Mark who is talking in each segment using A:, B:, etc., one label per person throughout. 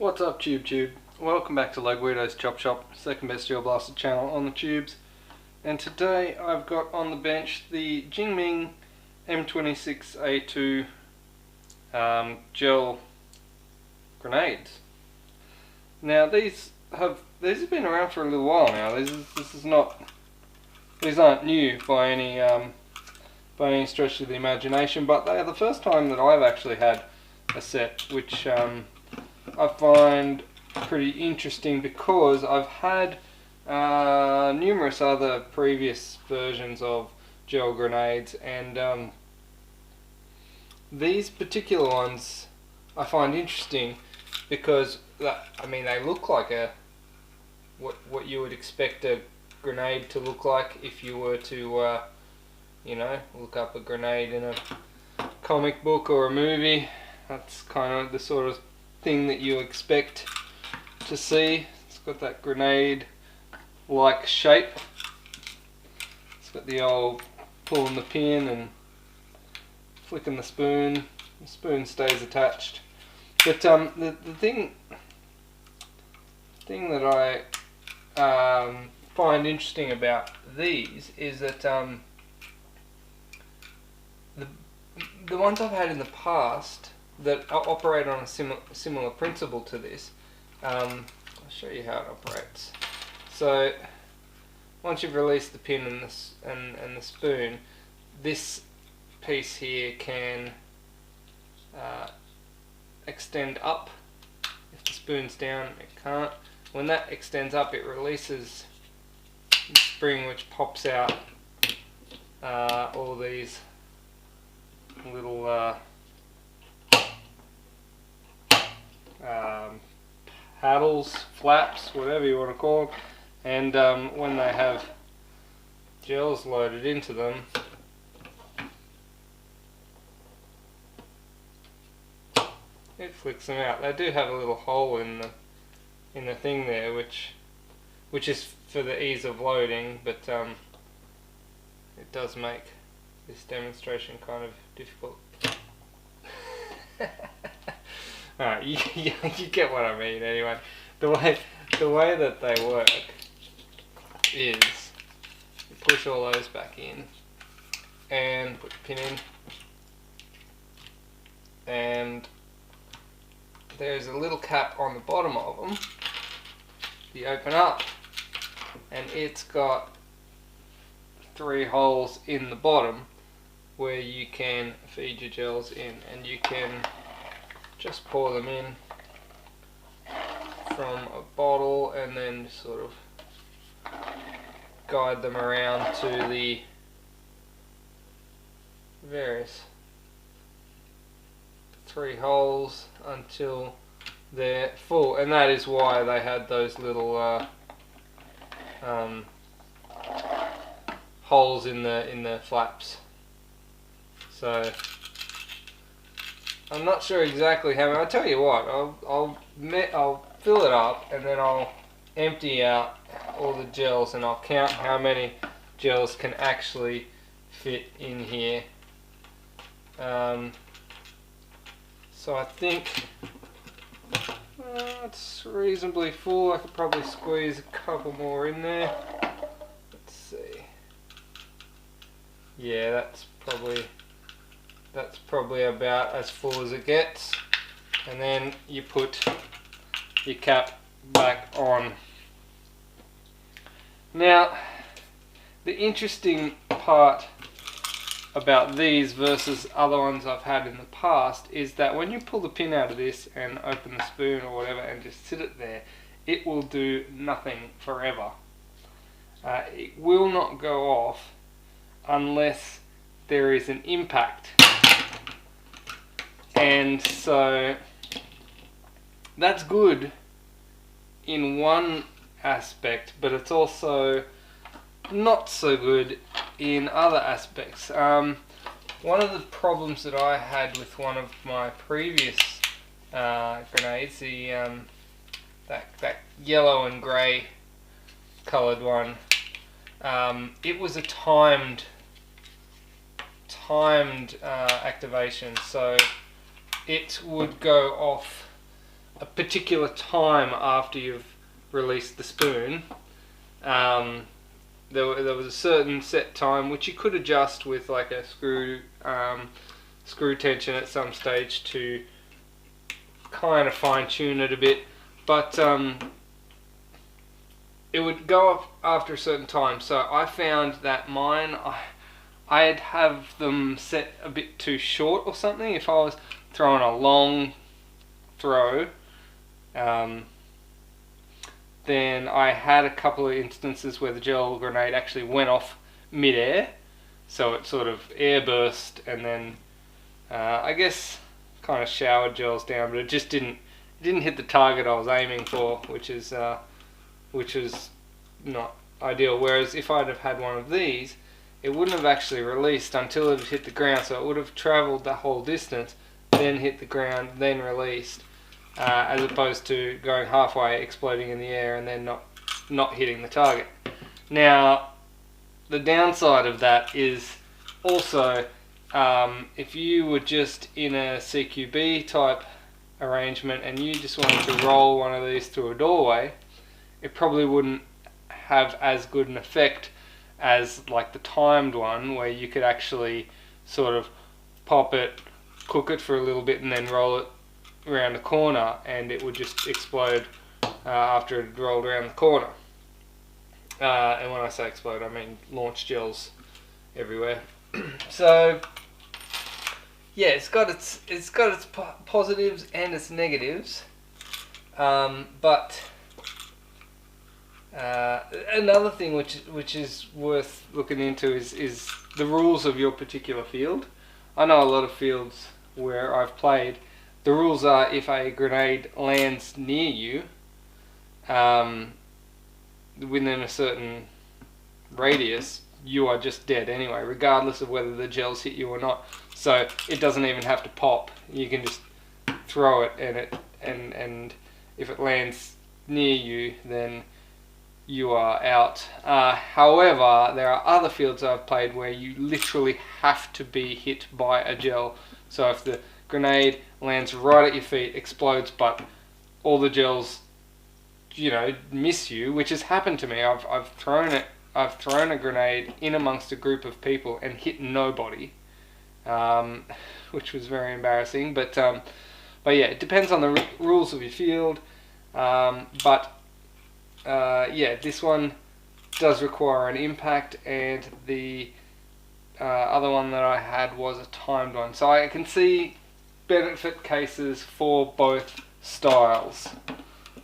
A: What's up, Tube? Welcome back to Lagweirdo's Chop Shop, second best gel blaster channel on the tubes. And today I've got on the bench the Jingming M26A2 gel grenades. Now these have been around for a little while now. These aren't new by any stretch of the imagination, but they are the first time that I've actually had a set, which I find pretty interesting because I've had numerous other previous versions of gel grenades, and these particular ones I find interesting because they look like what you would expect a grenade to look like if you were to look up a grenade in a comic book or a movie. That's kind of the sort of thing that you expect to see. It's got that grenade like shape. It's got the old pulling the pin and flicking the spoon. The spoon stays attached. But the thing that I find interesting about these is that the ones I've had in the past that operate on a similar principle to this. I'll show you how it operates. So once you've released the pin and the spoon, this piece here can extend up. If the spoon's down, it can't. When that extends up, it releases the spring, which pops out all these little paddles, flaps, whatever you want to call them, and when they have gels loaded into them, it flicks them out. They do have a little hole in the thing there, which is for the ease of loading, but it does make this demonstration kind of difficult. Alright, you get what I mean anyway. The way that they work is you push all those back in and put the pin in, and there's a little cap on the bottom of them. You open up and it's got 3 holes in the bottom where you can feed your gels in, and you can just pour them in from a bottle and then sort of guide them around to the various 3 holes until they're full, and that is why they had those little holes in the flaps. So I'm not sure exactly how many. I'll tell you what, I'll fill it up and then I'll empty out all the gels and I'll count how many gels can actually fit in here. So I think it's reasonably full. I could probably squeeze a couple more in there. Let's see. Yeah, that's probably about as full as it gets, and then you put your cap back on. Now, the interesting part about these versus other ones I've had in the past is that when you pull the pin out of this and open the spoon or whatever and just sit it there, it will do nothing forever. It will not go off unless there is an impact. And so that's good in one aspect, but it's also not so good in other aspects. One of the problems that I had with one of my previous grenades, that yellow and grey coloured one, it was a timed activation, so it would go off a particular time after you've released the spoon. There was a certain set time which you could adjust with like a screw tension at some stage to kind of fine tune it a bit, but it would go off after a certain time. So I found that mine, I'd have them set a bit too short or something. If I was throwing a long throw, then I had a couple of instances where the gel grenade actually went off mid-air, so it sort of air burst and then I guess kind of showered gels down, but it just didn't hit the target I was aiming for, which is not ideal. Whereas if I'd have had one of these, it wouldn't have actually released until it had hit the ground, so it would have travelled the whole distance, then hit the ground, then released, as opposed to going halfway, exploding in the air, and then not hitting the target. Now, the downside of that is also if you were just in a CQB type arrangement and you just wanted to roll one of these through a doorway, it probably wouldn't have as good an effect as like the timed one, where you could actually sort of pop it, cook it for a little bit, and then roll it around the corner, and it would just explode after it had rolled around the corner. And when I say explode, I mean launch gels everywhere. So yeah, it's got its positives and its negatives, but another thing which is worth looking into is the rules of your particular field. I know a lot of fields where I've played, the rules are if a grenade lands near you, within a certain radius, you are just dead anyway, regardless of whether the gels hit you or not. So it doesn't even have to pop. You can just throw it, and if it lands near you, then you are out. However, there are other fields I've played where you literally have to be hit by a gel. So if the grenade lands right at your feet, explodes, but all the gels, miss you, which has happened to me. I've thrown a grenade in amongst a group of people and hit nobody, which was very embarrassing. But yeah, it depends on the rules of your field. Yeah, this one does require an impact, and the other one that I had was a timed one. So I can see benefit cases for both styles.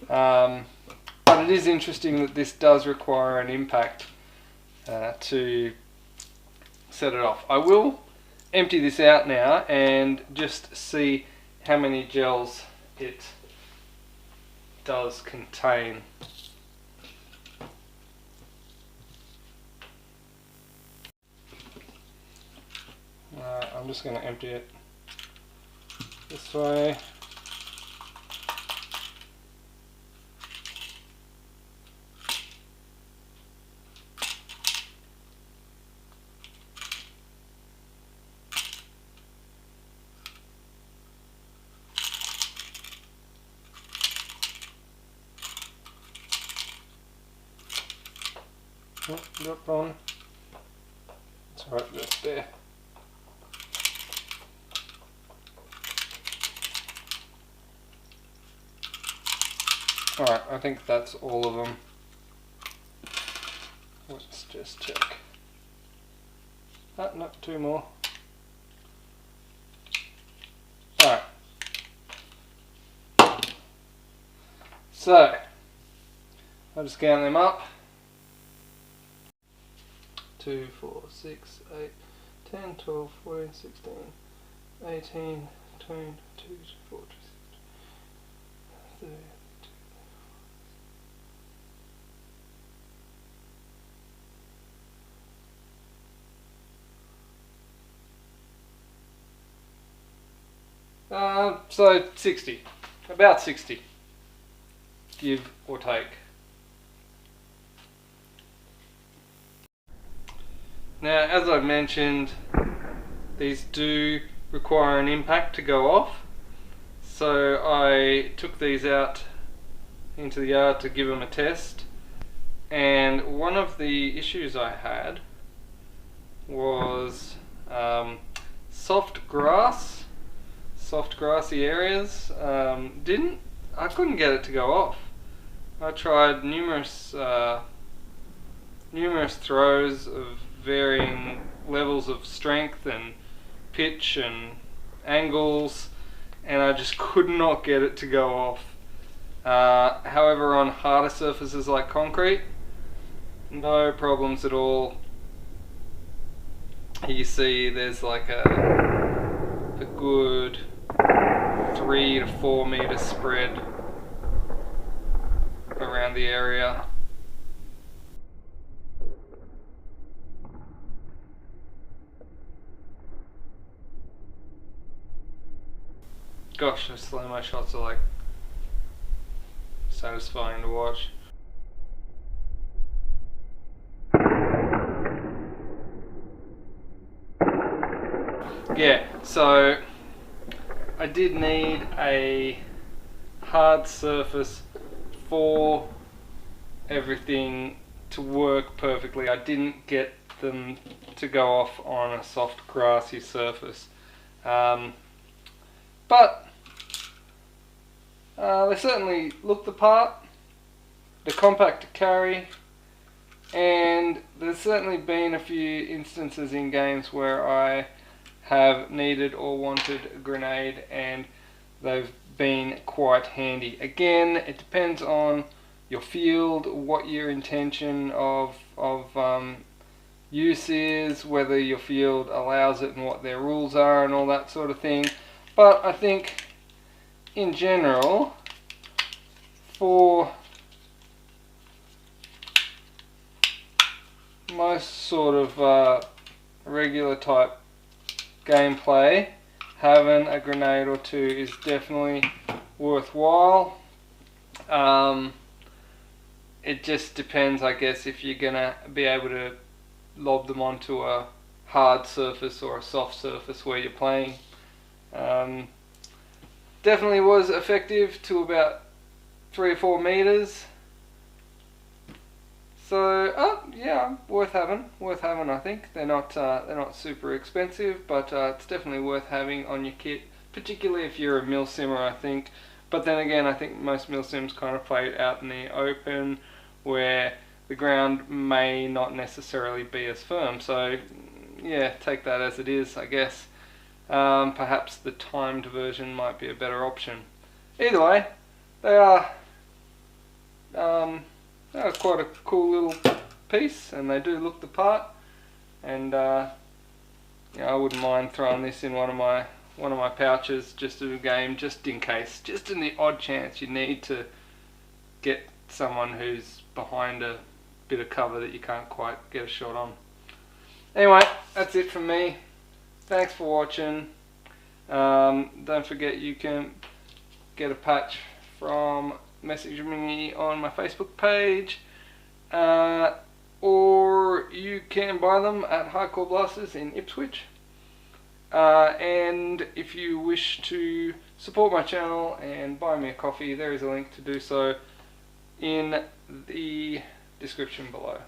A: But it is interesting that this does require an impact to set it off. I will empty this out now and just see how many gels it does contain. I'm just going to empty it this way. Oh, drop on. It's right just there. Alright, I think that's all of them. Let's just check. No, two more. Alright. So, I'll just count them up. 2, 4, 6, 8, 10, 12, 14, 16, 18, 20, 22, 24, 30. So 60, about 60, give or take. Now, as I mentioned, these do require an impact to go off. So I took these out into the yard to give them a test, and one of the issues I had was soft grassy areas. I couldn't get it to go off. I tried numerous throws of varying levels of strength and pitch and angles, and I just could not get it to go off. However, on harder surfaces like concrete, no problems at all. You see there's like a good 3 to 4 meter spread around the area. Gosh, those slow-mo shots are like satisfying to watch. Yeah, so I did need a hard surface for everything to work perfectly. I didn't get them to go off on a soft grassy surface. But they certainly look the part. They're compact to carry, and there's certainly been a few instances in games where I have needed or wanted a grenade and they've been quite handy. Again, it depends on your field, what your intention of use is, whether your field allows it and what their rules are and all that sort of thing. But I think in general, for most sort of regular type gameplay, having a grenade or two is definitely worthwhile. It just depends, I guess, if you're gonna be able to lob them onto a hard surface or a soft surface where you're playing. Definitely was effective to about 3 or 4 meters. So yeah, worth having. I think they're not super expensive, but it's definitely worth having on your kit, particularly if you're a milsimmer, I think. But then again, I think most milsims kind of play it out in the open, where the ground may not necessarily be as firm. So yeah, take that as it is, I guess. Perhaps the timed version might be a better option. Either way, they are quite a cool little piece, and they do look the part. And I wouldn't mind throwing this in one of my pouches just in a game, just in case, just in the odd chance you need to get someone who's behind a bit of cover that you can't quite get a shot on. Anyway, that's it from me. Thanks for watching. Don't forget you can get a patch from messaging me on my Facebook page, or you can buy them at Hardcore Blasters in Ipswich. And if you wish to support my channel and buy me a coffee, there is a link to do so in the description below.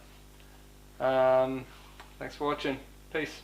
A: Thanks for watching. Peace.